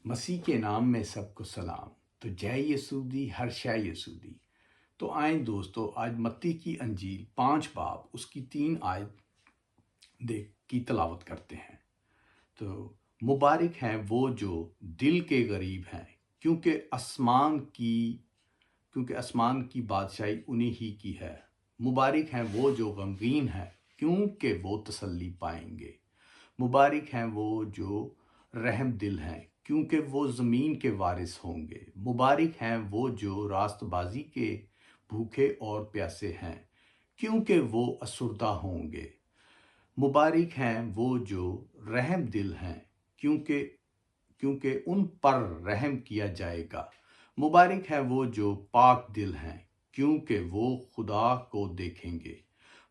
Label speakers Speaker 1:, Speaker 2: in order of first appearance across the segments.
Speaker 1: مسیح کے نام میں سب کو سلام۔ تو جے یسوع دی، ہر شے یسوع دی۔ تو آئیں دوستو، آج متی کی انجیل 5 باب اس کی 3 آیت کی تلاوت کرتے ہیں۔ تو مبارک ہیں وہ جو دل کے غریب ہیں، کیونکہ آسمان کی بادشاہی انہی ہی کی ہے۔ مبارک ہیں وہ جو غمگین ہیں، کیونکہ وہ تسلی پائیں گے۔ مبارک ہیں وہ جو رحم دل ہیں، کیونکہ وہ زمین کے وارث ہوں گے۔ مبارک ہیں وہ جو راست بازی کے بھوکے اور پیاسے ہیں، کیونکہ وہ افسردہ ہوں گے۔ مبارک ہیں وہ جو رحم دل ہیں، کیونکہ ان پر رحم کیا جائے گا۔ مبارک ہیں وہ جو پاک دل ہیں، کیونکہ وہ خدا کو دیکھیں گے۔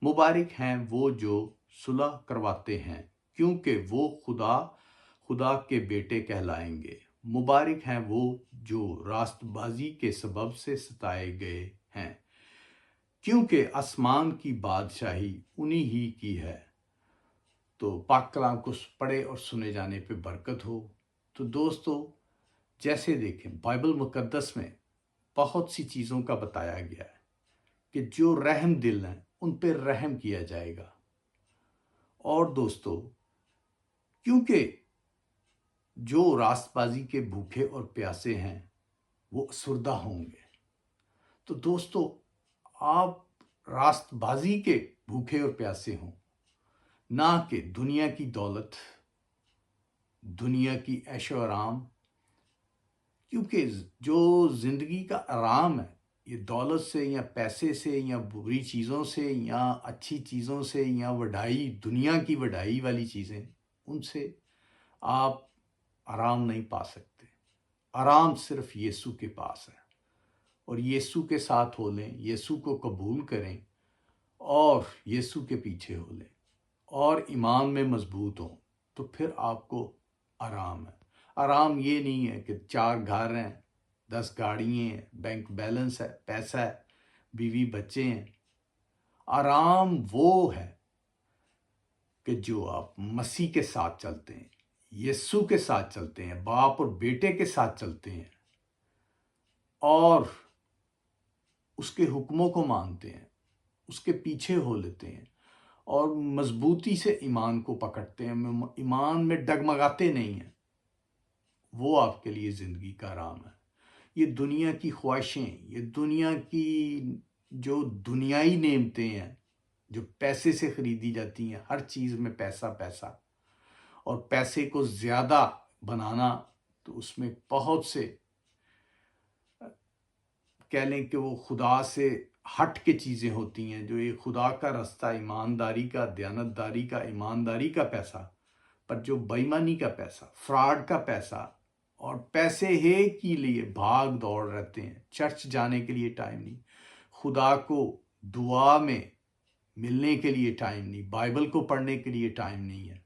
Speaker 1: مبارک ہیں وہ جو صلح کرواتے ہیں، کیونکہ وہ خدا کے بیٹے کہلائیں گے۔ مبارک ہیں وہ جو راست بازی کے سبب سے ستائے گئے ہیں، کیونکہ آسمان کی بادشاہی انہی ہی کی ہے۔ تو پاک کلام کو پڑھے اور سنے جانے پہ برکت ہو۔ تو دوستو، جیسے دیکھیں بائبل مقدس میں بہت سی چیزوں کا بتایا گیا ہے کہ جو رحم دل ہیں ان پہ رحم کیا جائے گا۔ اور دوستو، کیونکہ جو راست بازی کے بھوکے اور پیاسے ہیں وہ افسردہ ہوں گے۔ تو دوستو، آپ راست بازی کے بھوکے اور پیاسے ہوں، نہ کہ دنیا کی دولت، دنیا کی عیش و آرام، کیونکہ جو زندگی کا آرام ہے یہ دولت سے یا پیسے سے یا بری چیزوں سے یا اچھی چیزوں سے یا دنیا کی وڈائی والی چیزیں، ان سے آپ آرام نہیں پا سکتے۔ آرام صرف یسوع کے پاس ہے، اور یسوع کے ساتھ ہو لیں، یسوع کو قبول کریں اور یسوع کے پیچھے ہو لیں اور ایمان میں مضبوط ہوں، تو پھر آپ کو آرام ہے۔ آرام یہ نہیں ہے کہ 4 گھر ہیں، 10 گاڑیاں ہیں، بینک بیلنس ہے، پیسہ ہے، بیوی بچے ہیں۔ آرام وہ ہے کہ جو آپ مسیح کے ساتھ چلتے ہیں، یسوع کے ساتھ چلتے ہیں، باپ اور بیٹے کے ساتھ چلتے ہیں اور اس کے حکموں کو مانتے ہیں، اس کے پیچھے ہو لیتے ہیں اور مضبوطی سے ایمان کو پکڑتے ہیں، ایمان میں ڈگمگاتے نہیں ہیں۔ وہ آپ کے لیے زندگی کا آرام ہے۔ یہ دنیا کی خواہشیں، یہ دنیا کی جو دنیائی نعمتیں ہیں جو پیسے سے خریدی جاتی ہیں، ہر چیز میں پیسہ پیسہ، اور پیسے کو زیادہ بنانا، تو اس میں بہت سے کہہ لیں کہ وہ خدا سے ہٹ کے چیزیں ہوتی ہیں، جو یہ خدا کا رستہ، ایمانداری کا، دیانتداری کا، ایمانداری کا پیسہ، پر جو بے ایمانی کا پیسہ، فراڈ کا پیسہ، اور پیسے ہی کے لیے بھاگ دوڑ رہتے ہیں۔ چرچ جانے کے لیے ٹائم نہیں، خدا کو دعا میں ملنے کے لیے ٹائم نہیں، بائبل کو پڑھنے کے لیے ٹائم نہیں ہے۔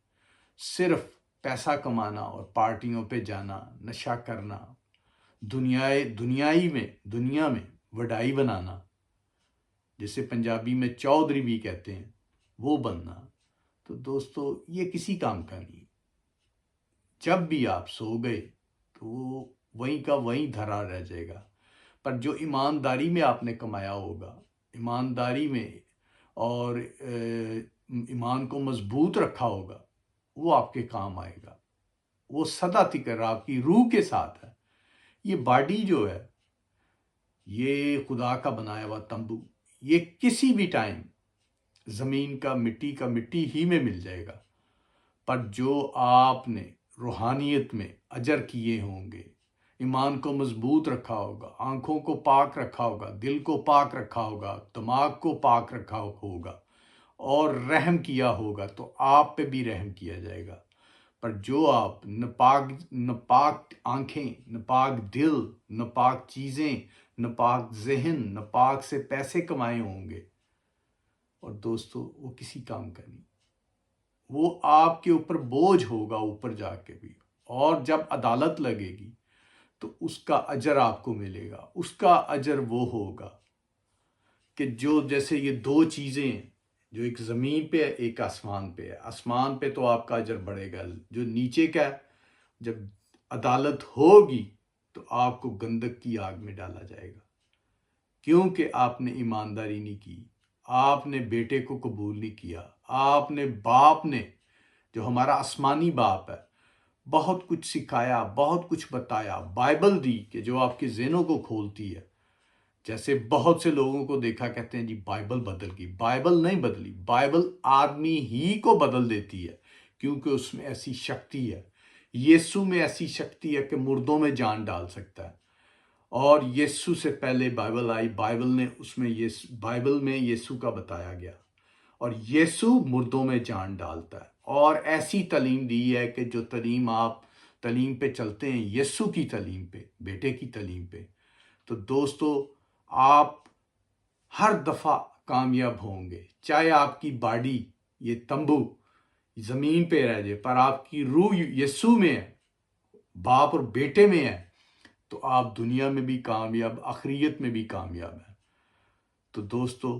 Speaker 1: صرف پیسہ کمانا اور پارٹیوں پہ جانا، نشہ کرنا، دنیا میں وڈائی بنانا، جسے پنجابی میں چودھری بھی کہتے ہیں، وہ بننا۔ تو دوستو، یہ کسی کام کا نہیں۔ جب بھی آپ سو گئے تو وہ وہیں کا وہیں دھرا رہ جائے گا، پر جو ایمانداری میں آپ نے کمایا ہوگا، ایمانداری میں اور ایمان کو مضبوط رکھا ہوگا، وہ آپ کے کام آئے گا، وہ سدا تکر آپ کی روح کے ساتھ ہے۔ یہ باڈی جو ہے، یہ خدا کا بنایا ہوا تمبو، یہ کسی بھی ٹائم زمین کا مٹی ہی میں مل جائے گا، پر جو آپ نے روحانیت میں اجر کیے ہوں گے، ایمان کو مضبوط رکھا ہوگا، آنکھوں کو پاک رکھا ہوگا، دل کو پاک رکھا ہوگا، دماغ کو پاک رکھا ہوگا اور رحم کیا ہوگا، تو آپ پہ بھی رحم کیا جائے گا۔ پر جو آپ ناپاک آنکھیں، ناپاک دل، ناپاک چیزیں، ناپاک ذہن، ناپاک سے پیسے کمائے ہوں گے، اور دوستو وہ کسی کام کا نہیں، وہ آپ کے اوپر بوجھ ہوگا اوپر جا کے بھی، اور جب عدالت لگے گی تو اس کا اجر آپ کو ملے گا۔ اس کا اجر وہ ہوگا کہ جو جیسے یہ 2 چیزیں ہیں، جو ایک زمین پہ ہے، ایک آسمان پہ ہے۔ آسمان پہ تو آپ کا اجر بڑھے گا، جو نیچے کا ہے، جب عدالت ہوگی تو آپ کو گندک کی آگ میں ڈالا جائے گا، کیونکہ آپ نے ایمانداری نہیں کی، آپ نے بیٹے کو قبول نہیں کیا، آپ نے باپ نے جو ہمارا آسمانی باپ ہے بہت کچھ سکھایا، بہت کچھ بتایا، بائبل دی کہ جو آپ کے ذہنوں کو کھولتی ہے۔ جیسے بہت سے لوگوں کو دیکھا کہتے ہیں جی بائبل بدل گئی، بائبل نہیں بدلی، بائبل آدمی ہی کو بدل دیتی ہے، کیونکہ اس میں ایسی شکتی ہے، یسوع میں ایسی شکتی ہے کہ مردوں میں جان ڈال سکتا ہے۔ اور یسوع سے پہلے بائبل آئی، بائبل میں یسوع کا بتایا گیا، اور یسوع مردوں میں جان ڈالتا ہے، اور ایسی تعلیم دی ہے کہ جو تعلیم آپ تعلیم پہ چلتے ہیں، یسوع کی تعلیم پہ، بیٹے کی تعلیم پہ، تو دوستو آپ ہر دفعہ کامیاب ہوں گے، چاہے آپ کی باڈی یہ تمبو زمین پہ رہ جائے، پر آپ کی روح یسوع میں ہے، باپ اور بیٹے میں ہے، تو آپ دنیا میں بھی کامیاب، آخریت میں بھی کامیاب ہیں۔ تو دوستو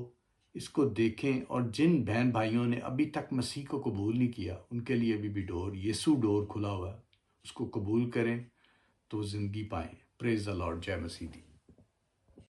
Speaker 1: اس کو دیکھیں، اور جن بہن بھائیوں نے ابھی تک مسیح کو قبول نہیں کیا ان کے لیے ابھی بھی یسوع ڈور کھلا ہوا ہے، اس کو قبول کریں تو زندگی پائیں۔ پریز دی لارڈ، جے مسیح دی۔